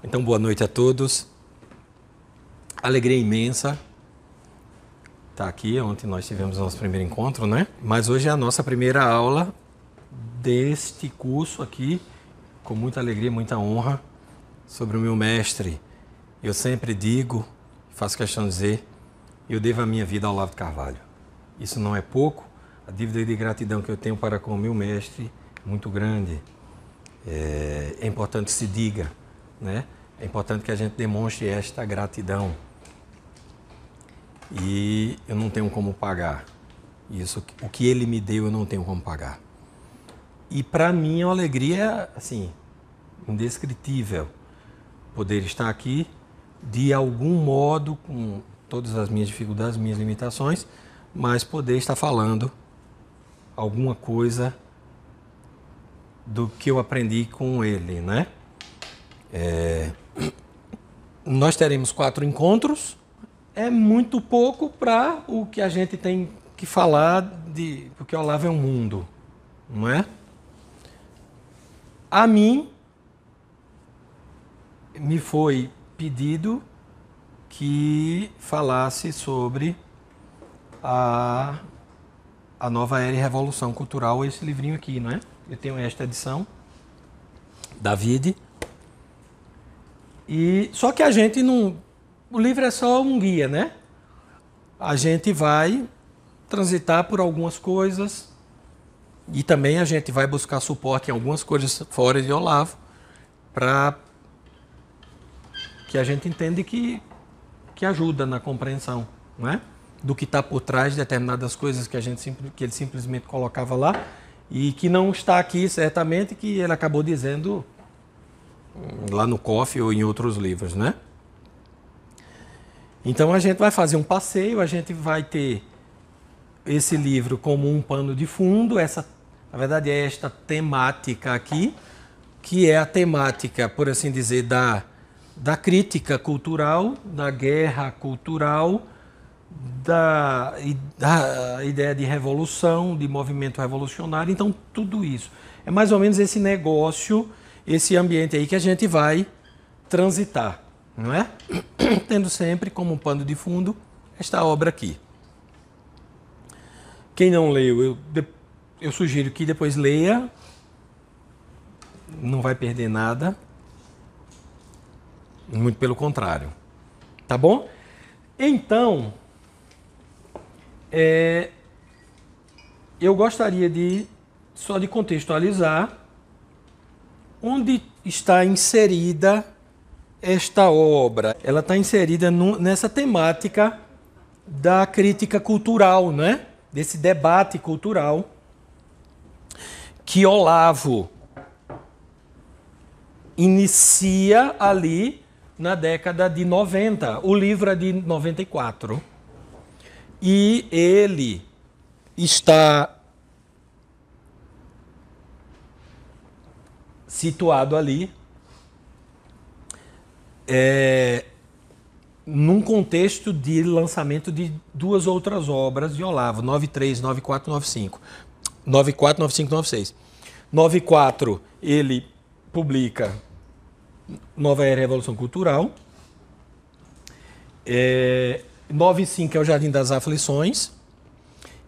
Então, boa noite a todos. Alegria imensa estar aqui. Ontem nós tivemos nosso primeiro encontro, né? Mas hoje é a nossa primeira aula deste curso aqui, com muita alegria, muita honra, sobre o meu mestre. Eu sempre digo, faço questão de dizer, eu devo a minha vida ao Olavo de Carvalho. Isso não é pouco. A dívida de gratidão que eu tenho para com o meu mestre é muito grande. É importante que se diga, né? É importante que a gente demonstre esta gratidão. E eu não tenho como pagar. Isso, o que ele me deu, eu não tenho como pagar. E para mim é uma alegria, assim, indescritível poder estar aqui, de algum modo, com todas as minhas dificuldades, minhas limitações, mas poder estar falando alguma coisa do que eu aprendi com ele, né? Nós teremos 4 encontros. É muito pouco para o que a gente tem que falar de... Porque o Olavo é um mundo, não é? A mim, me foi pedido que falasse sobre a nova era e revolução cultural, esse livrinho aqui, não é? Eu tenho esta edição, David. E só que a gente não... O livro é só um guia, né? A gente vai transitar por algumas coisas e também a gente vai buscar suporte em algumas coisas fora de Olavo para que a gente entenda que ajuda na compreensão, não é? Do que está por trás de determinadas coisas que ele simplesmente colocava lá e que não está aqui certamente, que ele acabou dizendo lá no COF ou em outros livros, né? Então a gente vai fazer um passeio, a gente vai ter esse livro como um pano de fundo, na verdade é esta temática aqui, que é a temática, por assim dizer, da crítica cultural, da guerra cultural, da ideia de revolução, de movimento revolucionário. Então tudo isso é mais ou menos esse negócio, esse ambiente aí que a gente vai transitar, não é? Tendo sempre como um pano de fundo esta obra aqui. Quem não leu, eu sugiro que depois leia, não vai perder nada, muito pelo contrário, tá bom? Então, eu gostaria só de contextualizar onde está inserida esta obra. Ela está inserida nessa temática da crítica cultural, né? Desse debate cultural que Olavo inicia ali na década de 90. O livro é de 94. E ele está situado ali num contexto de lançamento de 2 outras obras de Olavo, 93, 94, 95. 94, 95, 96. 94, ele publica Nova Era e Revolução Cultural. 95 é o Jardim das Aflições.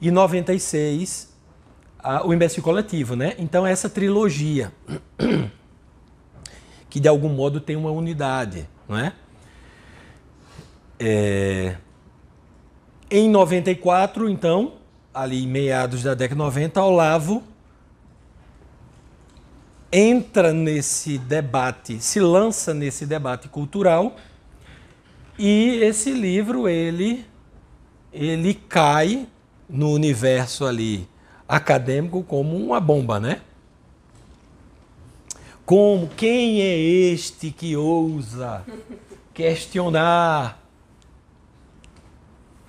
E 96, o Imbecil Coletivo, né? Então, essa trilogia, que de algum modo tem uma unidade, não é? Em 94, então, ali em meados da década de 90, Olavo entra nesse debate, se lança nesse debate cultural, e esse livro, ele cai no universo ali acadêmico como uma bomba, né? Como quem é este que ousa questionar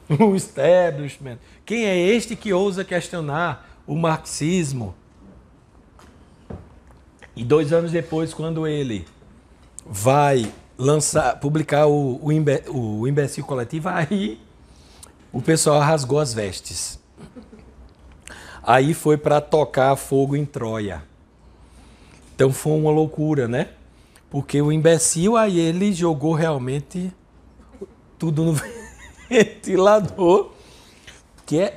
o establishment? Quem é este que ousa questionar o marxismo? E 2 anos depois, quando ele vai publicar o Imbecil Coletivo, aí o pessoal rasgou as vestes. Aí foi para tocar fogo em Troia. Então foi uma loucura, né? Porque o imbecil, aí ele jogou realmente tudo no ventilador, que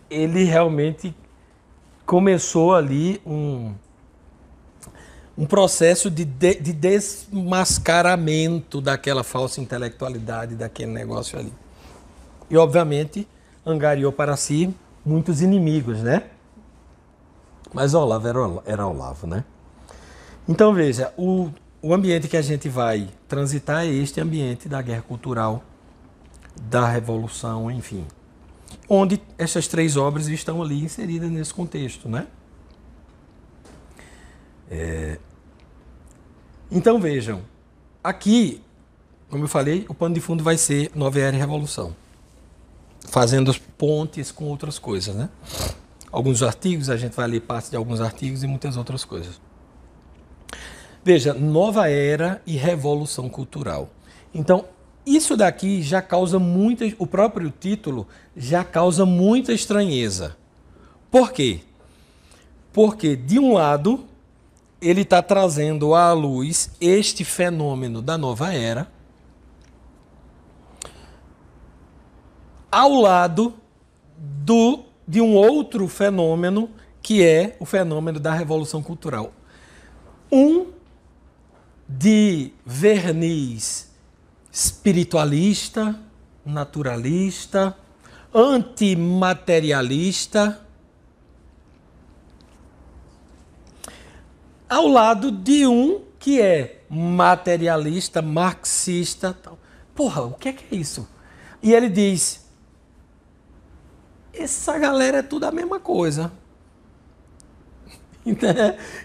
ele realmente começou ali um processo de desmascaramento daquela falsa intelectualidade, daquele negócio ali. E, obviamente, angariou para si muitos inimigos, né? Mas Olavo era Olavo, né? Então, veja, o ambiente que a gente vai transitar é este ambiente da guerra cultural, da revolução, enfim. Onde essas três obras estão ali inseridas nesse contexto, né? Então, vejam, aqui, como eu falei, o pano de fundo vai ser Nova Era e Revolução, fazendo as pontes com outras coisas, né? Alguns artigos, a gente vai ler parte de alguns artigos e muitas outras coisas. Veja, Nova Era e Revolução Cultural. Então, isso daqui já causa muita... O próprio título já causa muita estranheza. Por quê? Porque, de um lado, ele está trazendo à luz este fenômeno da Nova Era, ao lado de um outro fenômeno, que é o fenômeno da Revolução Cultural. Um de verniz espiritualista, naturalista, antimaterialista, ao lado de um que é materialista, marxista. Tal. Porra, o que é isso? E ele diz, essa galera é tudo a mesma coisa.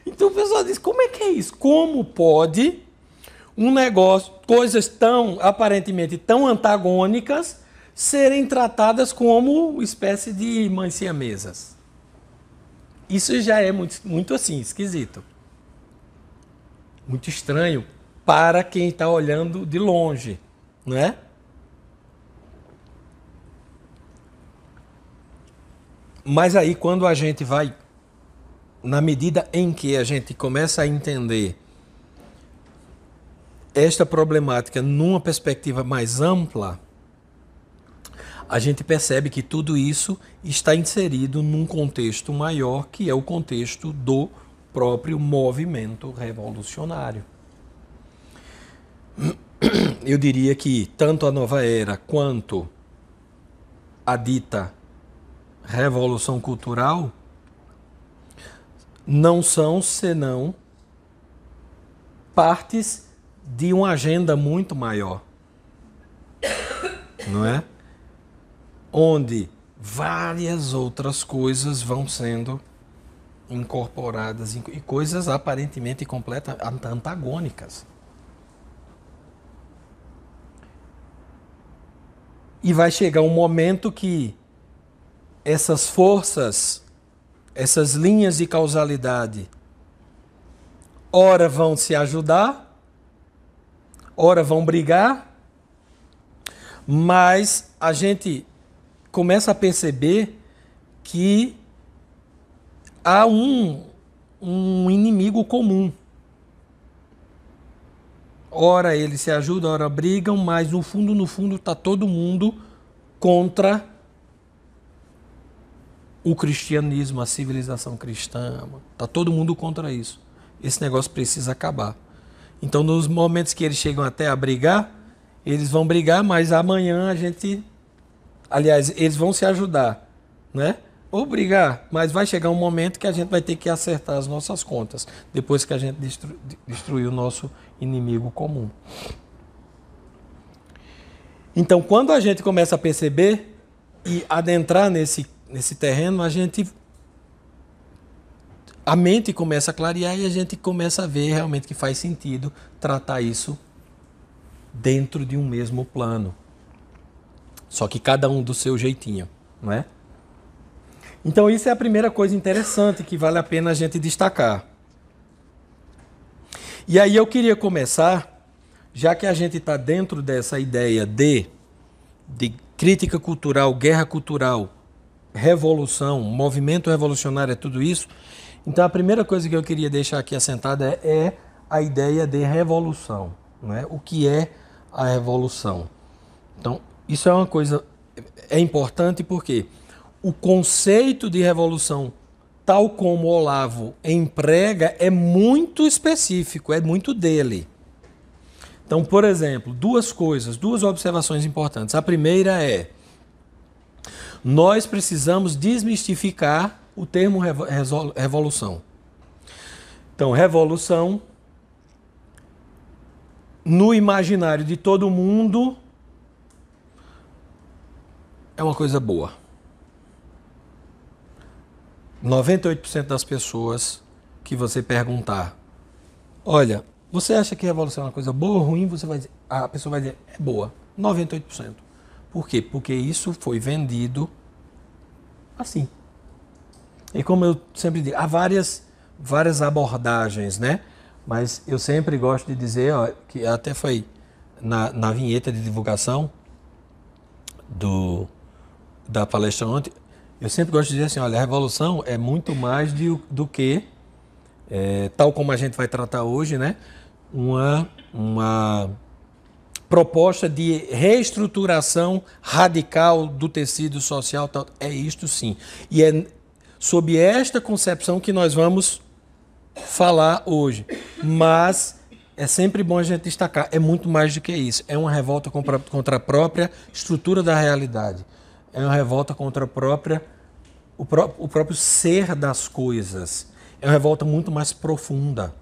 Então o pessoal diz, como é que é isso? Como pode um negócio, coisas tão, aparentemente tão antagônicas, serem tratadas como espécie de mães siamesas? Isso já é muito assim, esquisito. Muito estranho para quem está olhando de longe, não é? Mas aí quando a gente vai, na medida em que a gente começa a entender esta problemática numa perspectiva mais ampla, a gente percebe que tudo isso está inserido num contexto maior, que é o contexto do próprio movimento revolucionário. Eu diria que tanto a Nova Era quanto a dita Revolução Cultural não são senão partes de uma agenda muito maior, não é? Onde várias outras coisas vão sendo incorporadas e coisas aparentemente completamente antagônicas. E vai chegar um momento que essas forças, essas linhas de causalidade, ora vão se ajudar, ora vão brigar, mas a gente começa a perceber que há um inimigo comum. Ora eles se ajudam, ora brigam, mas no fundo está todo mundo contra o cristianismo, a civilização cristã. Está todo mundo contra isso. Esse negócio precisa acabar. Então, nos momentos que eles chegam até a brigar, eles vão brigar, mas amanhã a gente... Aliás, eles vão se ajudar, né? Ou brigar, mas vai chegar um momento que a gente vai ter que acertar as nossas contas, depois que a gente destruir o nosso inimigo comum. Então, quando a gente começa a perceber e adentrar nesse terreno, a mente começa a clarear e a gente começa a ver realmente que faz sentido tratar isso dentro de um mesmo plano. Só que cada um do seu jeitinho, não é? Então isso é a primeira coisa interessante que vale a pena a gente destacar. E aí eu queria começar, já que a gente está dentro dessa ideia de crítica cultural, guerra cultural, revolução, movimento revolucionário, é tudo isso. Então a primeira coisa que eu queria deixar aqui assentada é a ideia de revolução, né? O que é a revolução? Então, isso é uma coisa importante porque o conceito de revolução, tal como Olavo emprega, é muito específico, é muito dele. Então, por exemplo, duas observações importantes. A primeira é: nós precisamos desmistificar o termo revolução. Então, revolução, no imaginário de todo mundo, é uma coisa boa. 98% das pessoas que você perguntar, olha, você acha que revolução é uma coisa boa ou ruim? A pessoa vai dizer, é boa. 98%. Por quê? Porque isso foi vendido assim. E como eu sempre digo, há várias abordagens, né? Mas eu sempre gosto de dizer, ó, que até foi na vinheta de divulgação da palestra ontem, eu sempre gosto de dizer assim, olha, a revolução é muito mais do que, tal como a gente vai tratar hoje, né? Uma proposta de reestruturação radical do tecido social, tal. É isto sim. E é sob esta concepção que nós vamos falar hoje. Mas é sempre bom a gente destacar, é muito mais do que isso. É uma revolta contra a própria estrutura da realidade. É uma revolta contra o próprio ser das coisas. É uma revolta muito mais profunda.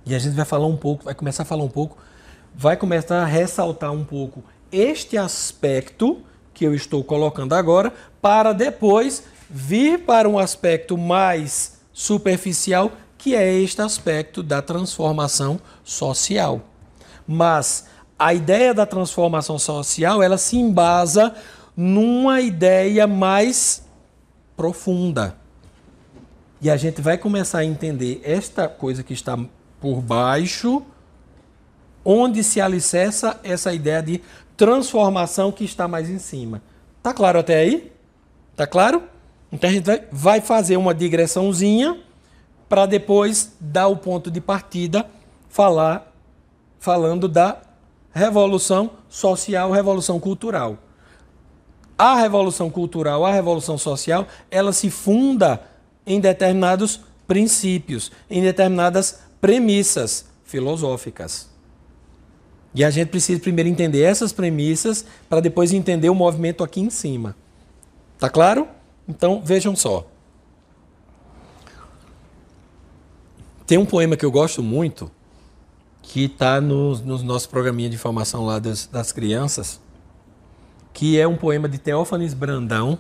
E a gente vai falar um pouco, vai começar a ressaltar um pouco este aspecto que eu estou colocando agora, para depois vir para um aspecto mais superficial, que é este aspecto da transformação social. Mas a ideia da transformação social, ela se embasa numa ideia mais profunda. E a gente vai começar a entender esta coisa que está por baixo, onde se alicerça essa ideia de transformação que está mais em cima. Tá claro até aí? Tá claro? Então a gente vai fazer uma digressãozinha para depois dar o ponto de partida, falando da revolução social, revolução cultural. A revolução cultural, a revolução social, ela se funda em determinados princípios, em determinadas premissas filosóficas. E a gente precisa primeiro entender essas premissas para depois entender o movimento aqui em cima. Tá claro? Então, vejam só. Tem um poema que eu gosto muito, que está no nosso programinha de formação lá das crianças, que é um poema de Teófanes Brandão,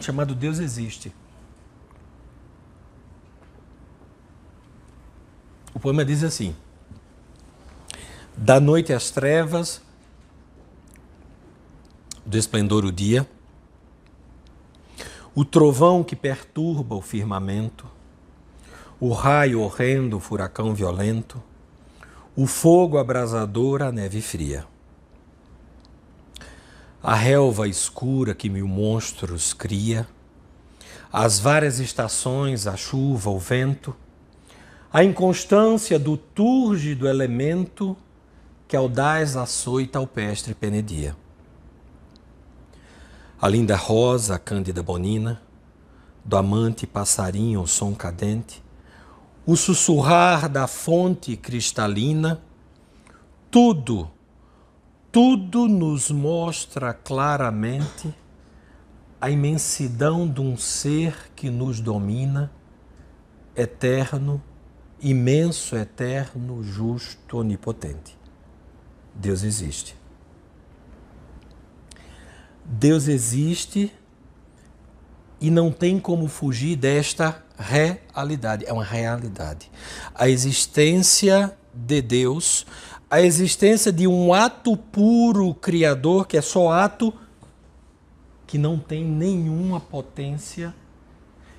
chamado Deus Existe. O poema diz assim: da noite às trevas, do esplendor o dia, o trovão que perturba o firmamento, o raio horrendo, o furacão violento, o fogo abrasador, a neve fria, a relva escura que mil monstros cria, as várias estações, a chuva, o vento, a inconstância do túrgido elemento que audaz açoita alpestre penedia. A linda rosa, a cândida bonina, do amante passarinho o som cadente, o sussurrar da fonte cristalina, tudo nos mostra claramente a imensidão de um ser que nos domina, eterno, imenso, eterno, justo, onipotente. Deus existe. Deus existe e não tem como fugir desta realidade. É uma realidade. A existência de Deus, a existência de um ato puro criador, que é só ato, que não tem nenhuma potência,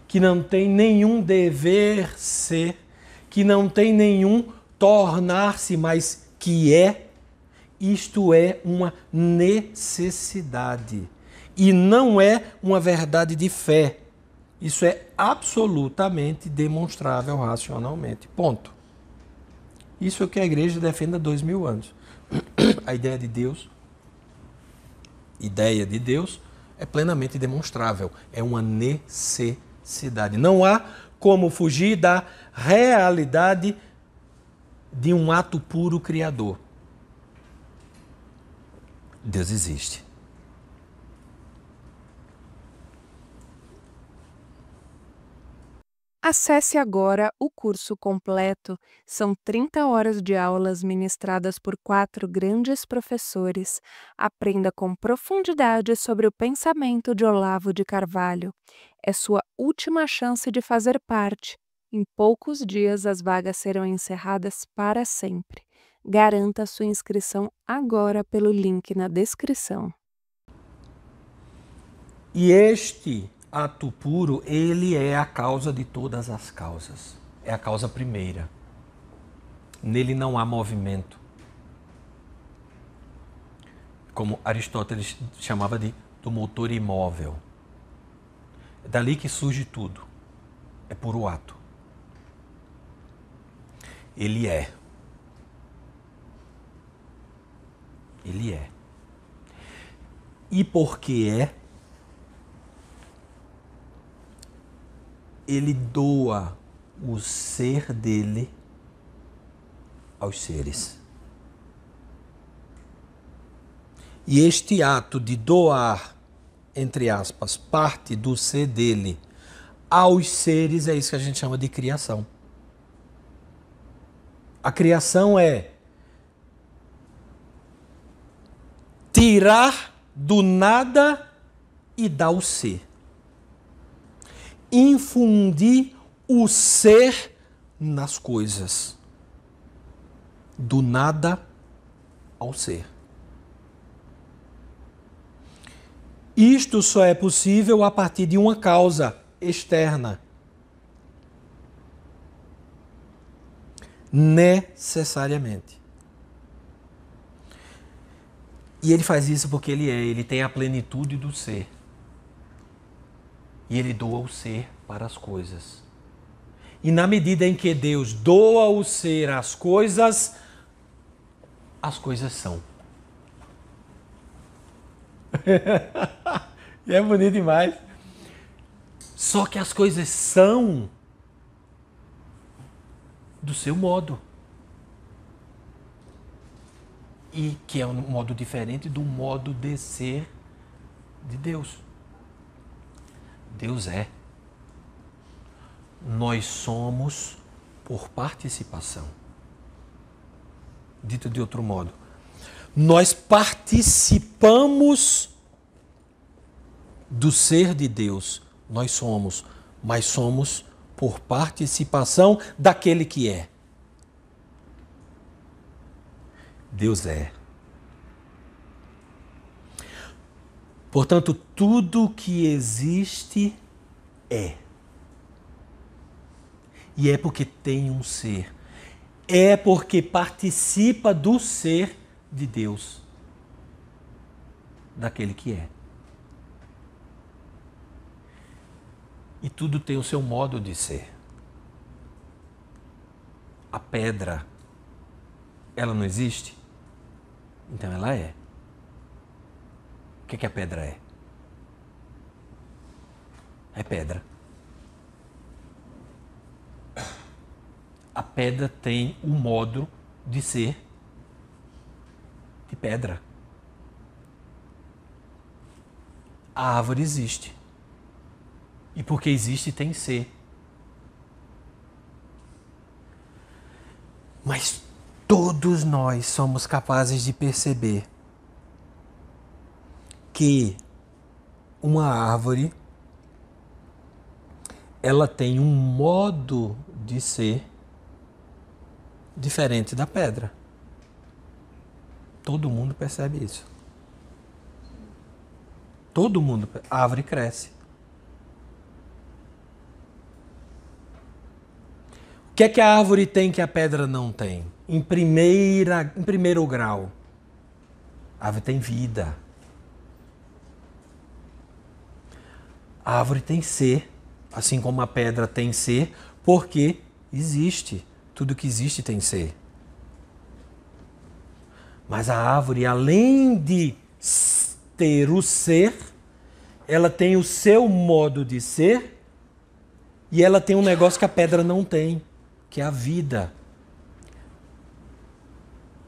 que não tem nenhum dever ser, que não tem nenhum tornar-se, mas que é. Isto é uma necessidade e não é uma verdade de fé. Isso é absolutamente demonstrável racionalmente. Ponto. Isso é o que a igreja defende há 2000 anos. A ideia de Deus é plenamente demonstrável. É uma necessidade. Não há como fugir da realidade de um ato puro criador. Deus existe. Acesse agora o curso completo. São 30 horas de aulas ministradas por 4 grandes professores. Aprenda com profundidade sobre o pensamento de Olavo de Carvalho. É sua última chance de fazer parte. Em poucos dias, as vagas serão encerradas para sempre. Garanta sua inscrição agora pelo link na descrição. E este ato puro, ele é a causa de todas as causas. É a causa primeira. Nele não há movimento. Como Aristóteles chamava do motor imóvel. É dali que surge tudo. É puro ato. Ele é. Ele é. E porque é, ele doa o ser dele aos seres. E este ato de doar, entre aspas, parte do ser dele aos seres é isso que a gente chama de criação. A criação é tirar do nada e dar o ser. Infundir o ser nas coisas. Do nada ao ser. Isto só é possível a partir de uma causa externa. Necessariamente. E ele faz isso porque ele tem a plenitude do ser. E ele doa o ser para as coisas. E na medida em que Deus doa o ser às coisas, as coisas são. E é bonito demais. Só que as coisas são do seu modo. E que é um modo diferente do modo de ser de Deus. Deus é. Nós somos por participação. Dito de outro modo, nós participamos do ser de Deus. Nós somos, mas somos por participação daquele que é. Deus é. Portanto, tudo que existe é. E é porque tem um ser. É porque participa do ser de Deus. Daquele que é. E tudo tem o seu modo de ser. A pedra, ela não existe? Então ela é. O que a pedra é? É pedra. A pedra tem o modo de ser de pedra. A árvore existe. E porque existe, tem ser. Mas todos nós somos capazes de perceber que uma árvore, ela tem um modo de ser diferente da pedra. Todo mundo percebe isso. Todo mundo. A árvore cresce. O que é que a árvore tem que a pedra não tem? Em primeiro grau, a árvore tem vida. A árvore tem ser, assim como a pedra tem ser, porque existe. Tudo que existe tem ser. Mas a árvore, além de ter o ser, ela tem o seu modo de ser e ela tem um negócio que a pedra não tem, que é a vida.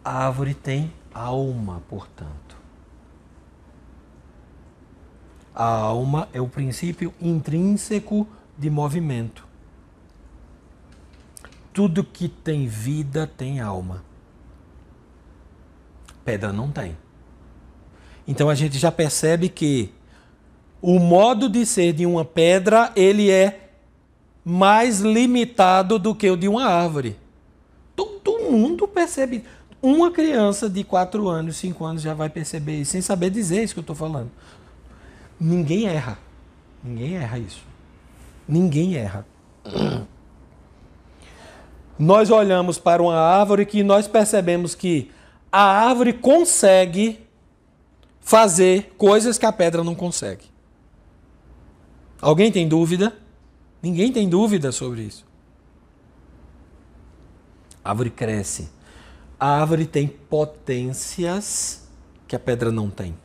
A árvore tem alma, portanto. A alma é o princípio intrínseco de movimento. Tudo que tem vida tem alma. Pedra não tem. Então a gente já percebe que o modo de ser de uma pedra, ele é mais limitado do que o de uma árvore. Todo mundo percebe. Uma criança de 4 anos, 5 anos já vai perceber isso, sem saber dizer isso que eu estou falando. Ninguém erra. Ninguém erra isso. Ninguém erra. Nós olhamos para uma árvore que nós percebemos que a árvore consegue fazer coisas que a pedra não consegue. Alguém tem dúvida? Ninguém tem dúvida sobre isso. A árvore cresce. A árvore tem potências que a pedra não tem.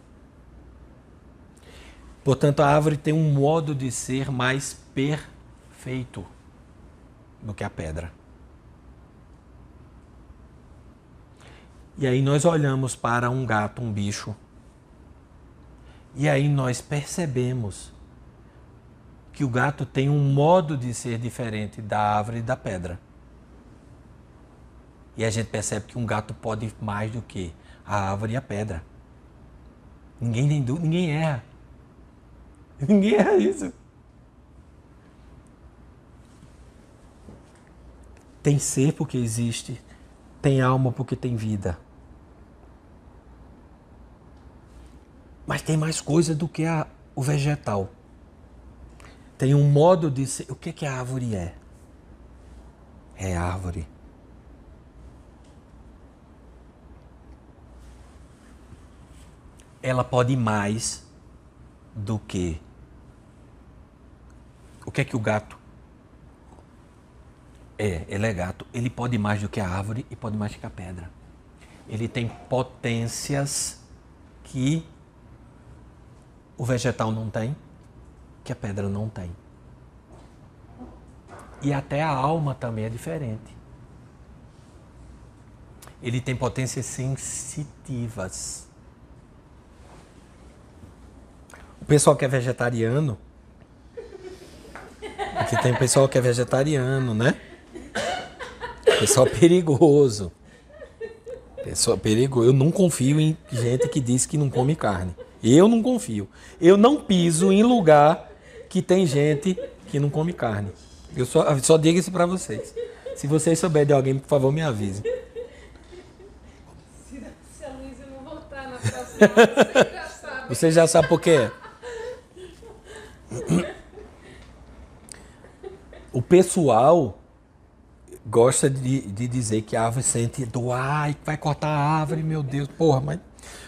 Portanto, a árvore tem um modo de ser mais perfeito do que a pedra. E aí nós olhamos para um gato, um bicho, e aí nós percebemos que o gato tem um modo de ser diferente da árvore e da pedra. E a gente percebe que um gato pode mais do que a árvore e a pedra. Ninguém tem dúvida, ninguém erra. Ninguém erra isso. Tem ser porque existe, tem alma porque tem vida. Mas tem mais coisa do que o vegetal. Tem um modo de ser. O que a árvore é? É árvore. Ela pode mais do que... O que o gato é? Ele é gato. Ele pode mais do que a árvore e pode mais do que a pedra. Ele tem potências que o vegetal não tem, que a pedra não tem. E até a alma também é diferente. Ele tem potências sensitivas. O pessoal que é vegetariano, aqui tem pessoal que é vegetariano, né? Pessoal perigoso. Pessoal perigoso. Eu não confio em gente que diz que não come carne. Eu não confio. Eu não piso em lugar que tem gente que não come carne. Eu só digo isso pra vocês. Se vocês souberem de alguém, por favor, me avisem. Se a Luísa não voltar na próxima hora, você já sabe. Você já sabe por quê? O pessoal gosta de dizer que a árvore sente dor. Ai, vai cortar a árvore, meu Deus. Porra, mas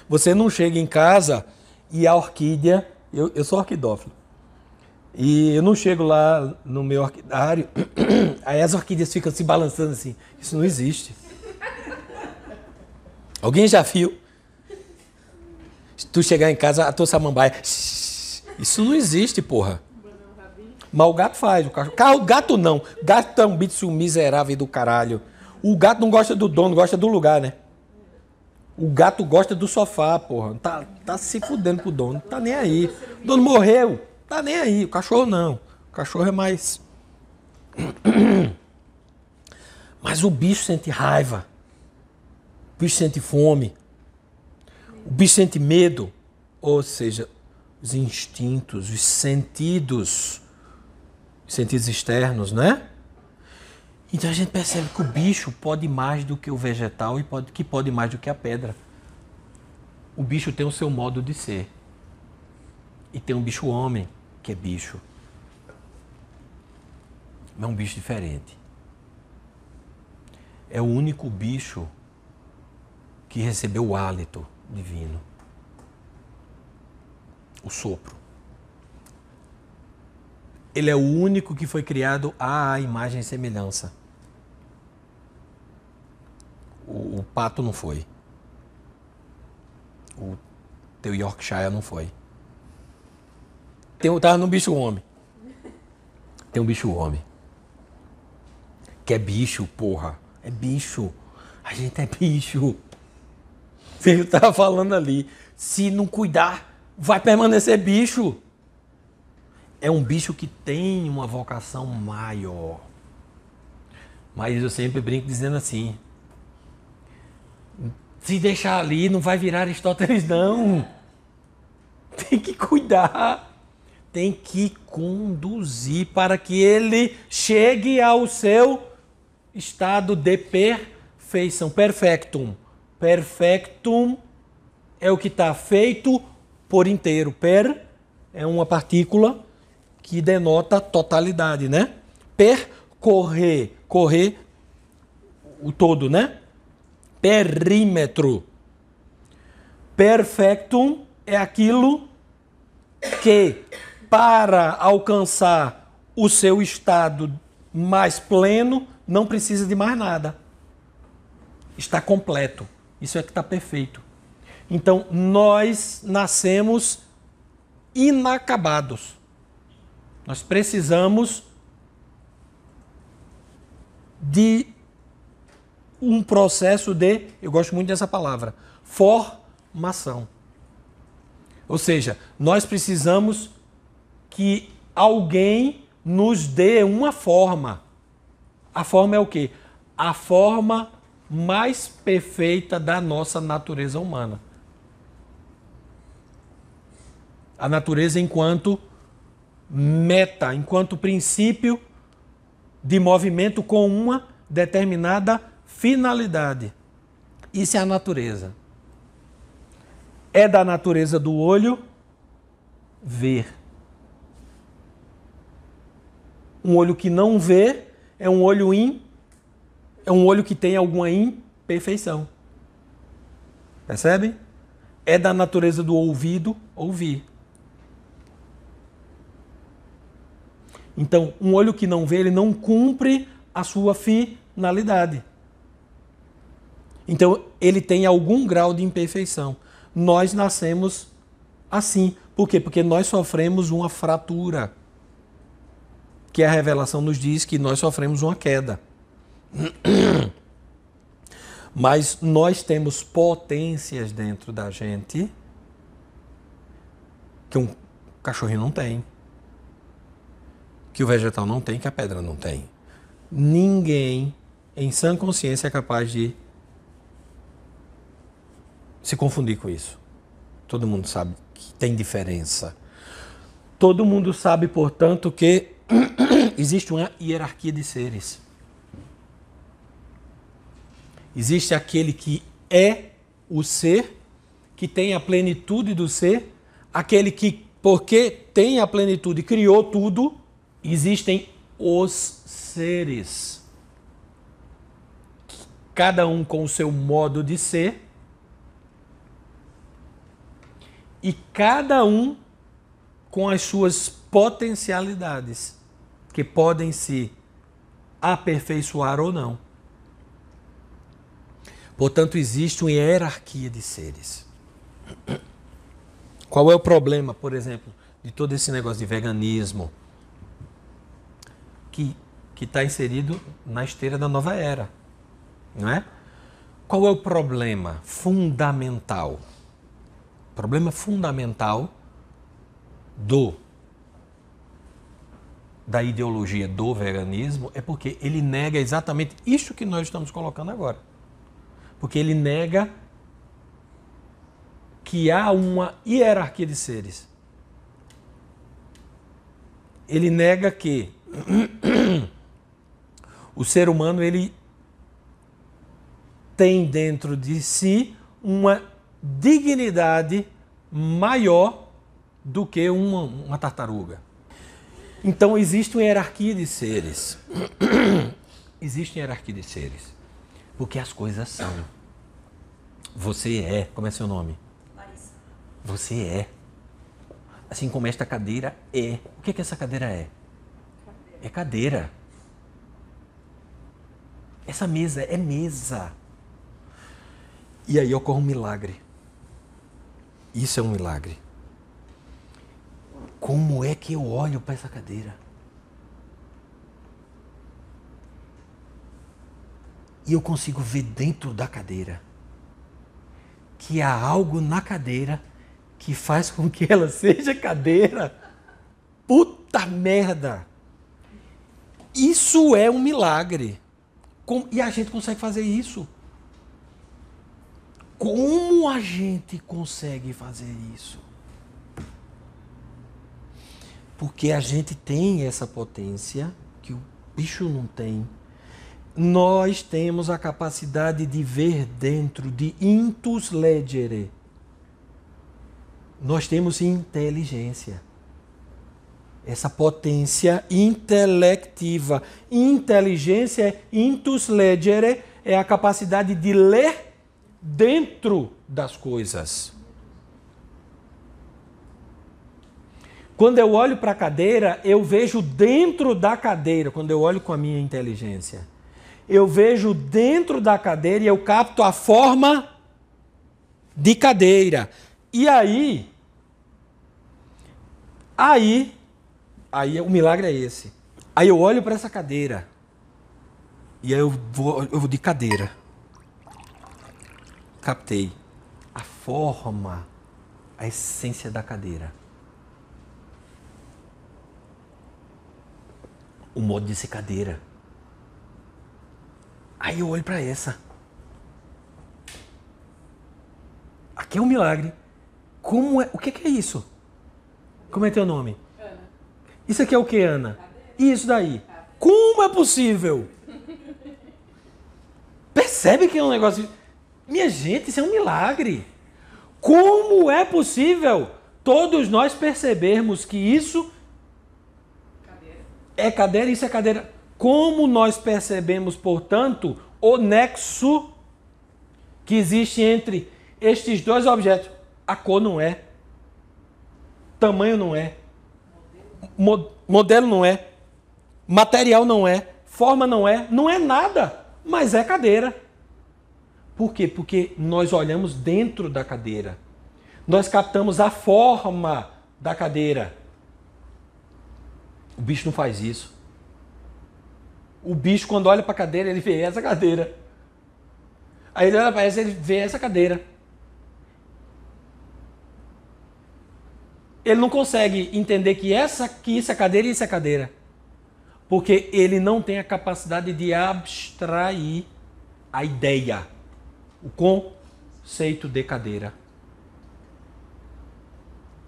você não chega em casa e a orquídea... Eu sou orquidófilo. E eu não chego lá no meu orquidário, aí as orquídeas ficam se balançando assim. Isso não existe. Alguém já viu? Se tu chegar em casa, a tua samambaia... Isso não existe, porra. Mas o gato faz, o cachorro. O gato não. Gato é um bicho miserável do caralho. O gato não gosta do dono, gosta do lugar, né? O gato gosta do sofá, porra. Tá se fudendo pro dono. Tá nem aí. O dono morreu. Tá nem aí. O cachorro não. O cachorro é mais... Mas o bicho sente raiva. O bicho sente fome. O bicho sente medo. Ou seja, os instintos, os sentidos externos, né? Então a gente percebe que o bicho pode mais do que o vegetal e pode mais do que a pedra. O bicho tem o seu modo de ser. E tem um bicho homem, que é bicho. É um bicho diferente. É o único bicho que recebeu o hálito divino. O sopro. Ele é o único que foi criado à imagem e semelhança. O pato não foi. O teu Yorkshire não foi. Tava no bicho homem. Tem um bicho homem. Que é bicho, porra. É bicho. A gente é bicho. Ele tava falando ali. Se não cuidar, vai permanecer bicho. É um bicho que tem uma vocação maior. Mas eu sempre brinco dizendo assim. Se deixar ali, não vai virar Aristóteles, não. Tem que cuidar. Tem que conduzir para que ele chegue ao seu estado de perfeição. Perfectum. Perfectum é o que está feito por inteiro. Per é uma partícula que denota totalidade, né? Percorrer. Correr o todo, né? Perímetro. Perfectum é aquilo que, para alcançar o seu estado mais pleno, não precisa de mais nada. Está completo. Isso é que está perfeito. Então, nós nascemos inacabados. Nós precisamos de um processo de, eu gosto muito dessa palavra, formação. Ou seja, nós precisamos que alguém nos dê uma forma. A forma é o quê? A forma mais perfeita da nossa natureza humana. A natureza enquanto meta, enquanto princípio de movimento com uma determinada finalidade. Isso é a natureza. É da natureza do olho ver. Um olho que não vê é um olho que tem alguma imperfeição. Percebe? É da natureza do ouvido ouvir. Então, um olho que não vê, ele não cumpre a sua finalidade. Então, ele tem algum grau de imperfeição. Nós nascemos assim. Por quê? Porque nós sofremos uma fratura. Que a revelação nos diz que nós sofremos uma queda. Mas nós temos potências dentro da gente que um cachorrinho não tem. Que o vegetal não tem, que a pedra não tem. Ninguém, em sã consciência, é capaz de se confundir com isso. Todo mundo sabe que tem diferença. Todo mundo sabe, portanto, que existe uma hierarquia de seres. Existe aquele que é o ser, que tem a plenitude do ser, aquele que, porque tem a plenitude, criou tudo. Existem os seres, cada um com o seu modo de ser, e cada um com as suas potencialidades, que podem se aperfeiçoar ou não. Portanto, existe uma hierarquia de seres. Qual é o problema, por exemplo, de todo esse negócio de veganismo? Que está inserido na esteira da nova era, não é? Qual é o problema fundamental? O problema fundamental da ideologia do veganismo é porque ele nega exatamente isso que nós estamos colocando agora. Porque ele nega que há uma hierarquia de seres. Ele nega que o ser humano ele tem dentro de si uma dignidade maior do que uma tartaruga. Então existe uma hierarquia de seres. Existe uma hierarquia de seres. Porque as coisas são. Você é. Como é seu nome? Larissa. Você é. Assim como esta cadeira é. O que essa cadeira é? É cadeira. Essa mesa é mesa. E aí ocorre um milagre. Isso é um milagre. Como é que eu olho para essa cadeira? E eu consigo ver dentro da cadeira que há algo na cadeira que faz com que ela seja cadeira. Puta merda! Isso é um milagre. E a gente consegue fazer isso. Como a gente consegue fazer isso? Porque a gente tem essa potência que o bicho não tem. Nós temos a capacidade de ver dentro, de intus legere. Nós temos inteligência. Essa potência intelectiva. Inteligência, intus legere, é a capacidade de ler dentro das coisas. Quando eu olho para a cadeira, eu vejo dentro da cadeira, quando eu olho com a minha inteligência. Eu vejo dentro da cadeira e eu capto a forma de cadeira. E aí o milagre é esse. Aí eu olho para essa cadeira e aí eu vou de cadeira. Captei a forma, a essência da cadeira. O modo de ser cadeira. Aí eu olho para essa. Aqui é um milagre. Como é? O que é isso? Como é teu nome? Ana. Isso aqui é o que, Ana? E isso daí? Como é possível? Percebe que é um negócio... Minha gente, isso é um milagre. Como é possível todos nós percebermos que isso é cadeira e isso é cadeira? Como nós percebemos, portanto, o nexo que existe entre estes dois objetos? A cor não é, tamanho não é, modelo não é, material não é, forma não é nada, mas é cadeira. Por quê? Porque nós olhamos dentro da cadeira. Nós captamos a forma da cadeira. O bicho não faz isso. O bicho, quando olha para a cadeira, ele vê essa cadeira. Aí ele olha para essa, ele vê essa cadeira. Ele não consegue entender que isso é cadeira e isso é cadeira. Porque ele não tem a capacidade de abstrair a ideia, o conceito de cadeira.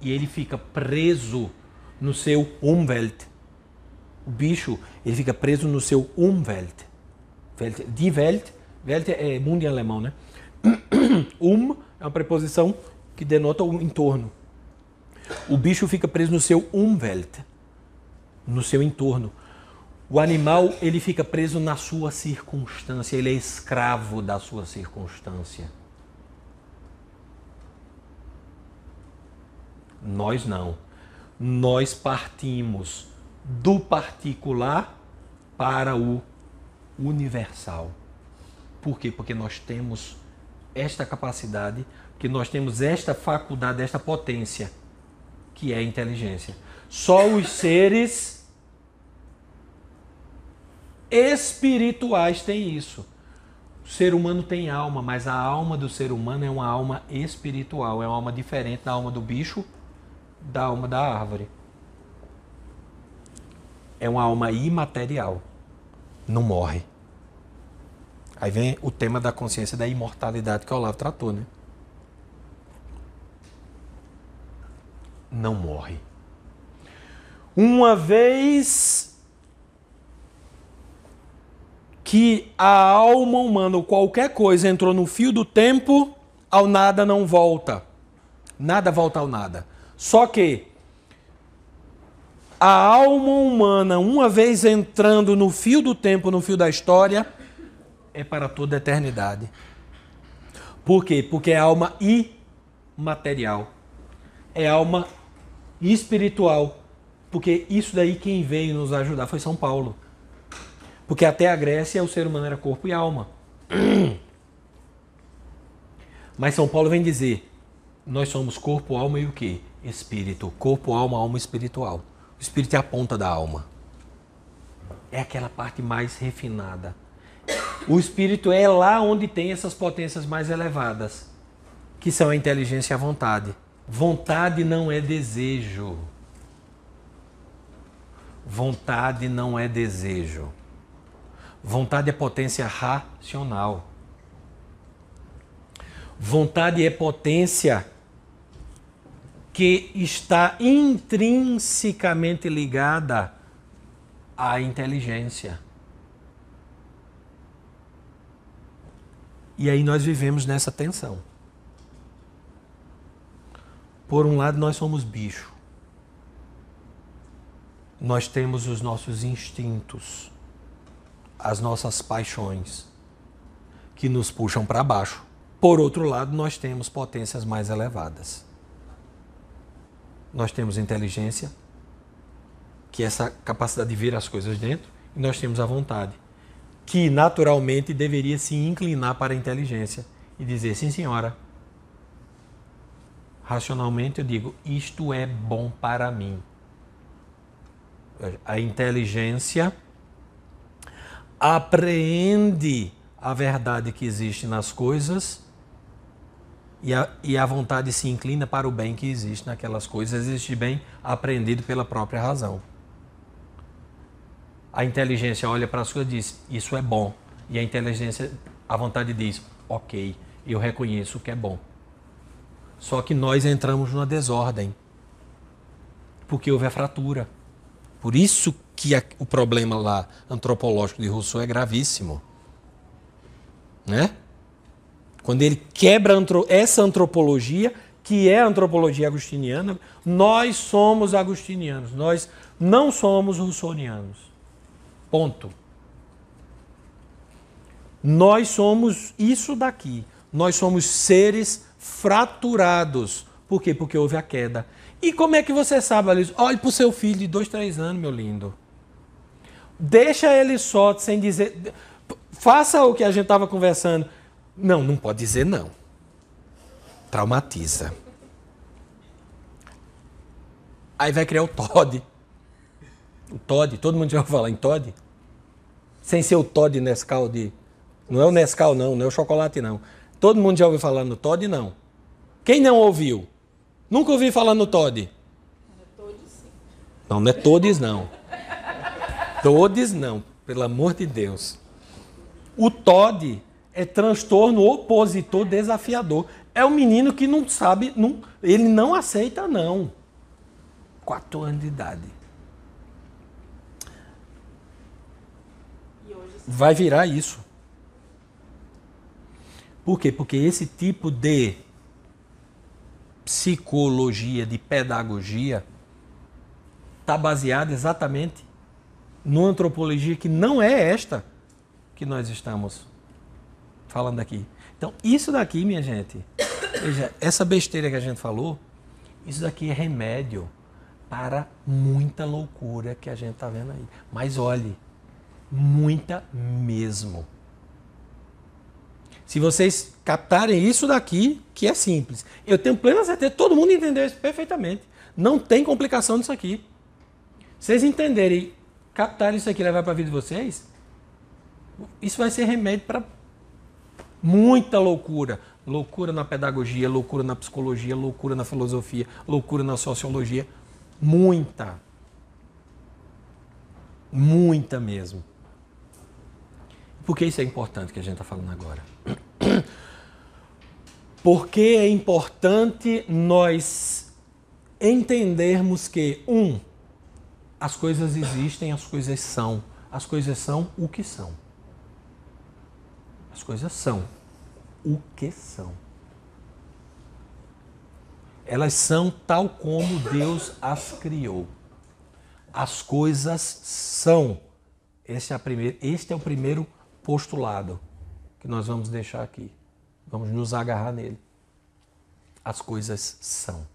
E ele fica preso no seu Umwelt. O bicho, ele fica preso no seu Umwelt. Die Welt, Welt é mundo em alemão, né? É uma preposição que denota o entorno. O bicho fica preso no seu Umwelt, no seu entorno. O animal, ele fica preso na sua circunstância, ele é escravo da sua circunstância. Nós não. Nós partimos do particular para o universal. Por quê? Porque nós temos esta capacidade, porque nós temos esta faculdade, esta potência, que é a inteligência. Só os seres espirituais têm isso. O ser humano tem alma, mas a alma do ser humano é uma alma espiritual, é uma alma diferente da alma do bicho, da alma da árvore. É uma alma imaterial. Não morre. Aí vem o tema da consciência da imortalidade que o Olavo tratou, né? Não morre. Uma vez que a alma humana ou qualquer coisa entrou no fio do tempo, ao nada não volta. Nada volta ao nada. Só que a alma humana, uma vez entrando no fio do tempo, no fio da história, é para toda a eternidade. Por quê? Porque é alma imaterial. É alma espiritual. Porque isso daí quem veio nos ajudar foi São Paulo. Porque até a Grécia o ser humano era corpo e alma. Mas São Paulo vem dizer, Nós somos corpo, alma e o quê? Espírito. Corpo, alma, alma espiritual. O espírito é a ponta da alma. É aquela parte mais refinada. O espírito é lá onde tem essas potências mais elevadas, que são a inteligência e a vontade. Vontade não é desejo. Vontade não é desejo. Vontade é potência racional. Vontade é potência que está intrinsecamente ligada à inteligência. E aí nós vivemos nessa tensão. Por um lado, nós somos bicho. Nós temos os nossos instintos, as nossas paixões, que nos puxam para baixo. Por outro lado, nós temos potências mais elevadas. Nós temos inteligência, que é essa capacidade de ver as coisas dentro, e nós temos a vontade, que naturalmente deveria se inclinar para a inteligência e dizer, sim senhora, racionalmente eu digo, isto é bom para mim. A inteligência apreende a verdade que existe nas coisas e a vontade se inclina para o bem que existe naquelas coisas, existe bem apreendido pela própria razão. A inteligência olha para as coisas e diz, isso é bom. E a inteligência, a vontade diz, ok, eu reconheço o que é bom. Só que nós entramos numa desordem, porque houve a fratura. Por isso que o problema lá antropológico de Rousseau é gravíssimo. Né? Quando ele quebra essa antropologia, que é a antropologia agostiniana, nós somos agostinianos, nós não somos rousseauianos. Ponto. Nós somos isso daqui. Nós somos seres fraturados. Por quê? Porque houve a queda. E como é que você sabe, Alice? Olhe para o seu filho de 2, 3 anos, meu lindo. Deixa ele só, sem dizer... Faça o que a gente estava conversando. Não, não pode dizer não. Traumatiza. Aí vai criar o Todd. O Todd, todo mundo já ouviu falar em Todd? Sem ser o Todd Nescau de... Não é o Nescau não, não é o chocolate não. Todo mundo já ouviu falar no Todd, não. Quem não ouviu? Nunca ouvi falar no Todd. Não, não é todos não. Todos não, pelo amor de Deus. O Todd é transtorno opositor desafiador. É um menino que não sabe, ele não aceita não. 4 anos de idade. Vai virar isso. Por quê? Porque esse tipo de psicologia, de pedagogia, está baseada exatamente numa antropologia que não é esta que nós estamos falando aqui. Então, isso daqui, minha gente, veja, essa besteira que a gente falou, isso daqui é remédio para muita loucura que a gente está vendo aí. Mas olhe, muita mesmo. Se vocês captarem isso daqui, que é simples, eu tenho plena certeza, todo mundo entendeu isso perfeitamente. Não tem complicação nisso aqui. Vocês entenderem, captarem isso aqui e levar para a vida de vocês, isso vai ser remédio para muita loucura. Loucura na pedagogia, loucura na psicologia, loucura na filosofia, loucura na sociologia. Muita. Muita mesmo. Por que isso é importante que a gente está falando agora? Porque é importante nós entendermos que, as coisas existem, as coisas são. As coisas são o que são. As coisas são o que são. Elas são tal como Deus as criou. As coisas são. Este é o primeiro postulado que nós vamos deixar aqui. Vamos nos agarrar nele. As coisas são.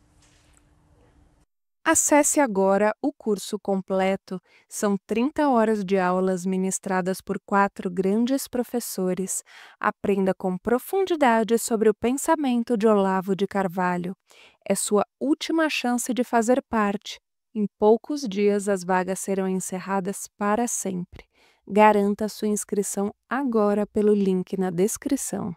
Acesse agora o curso completo. São 30 horas de aulas ministradas por 4 grandes professores. Aprenda com profundidade sobre o pensamento de Olavo de Carvalho. É sua última chance de fazer parte. Em poucos dias, as vagas serão encerradas para sempre. Garanta sua inscrição agora pelo link na descrição.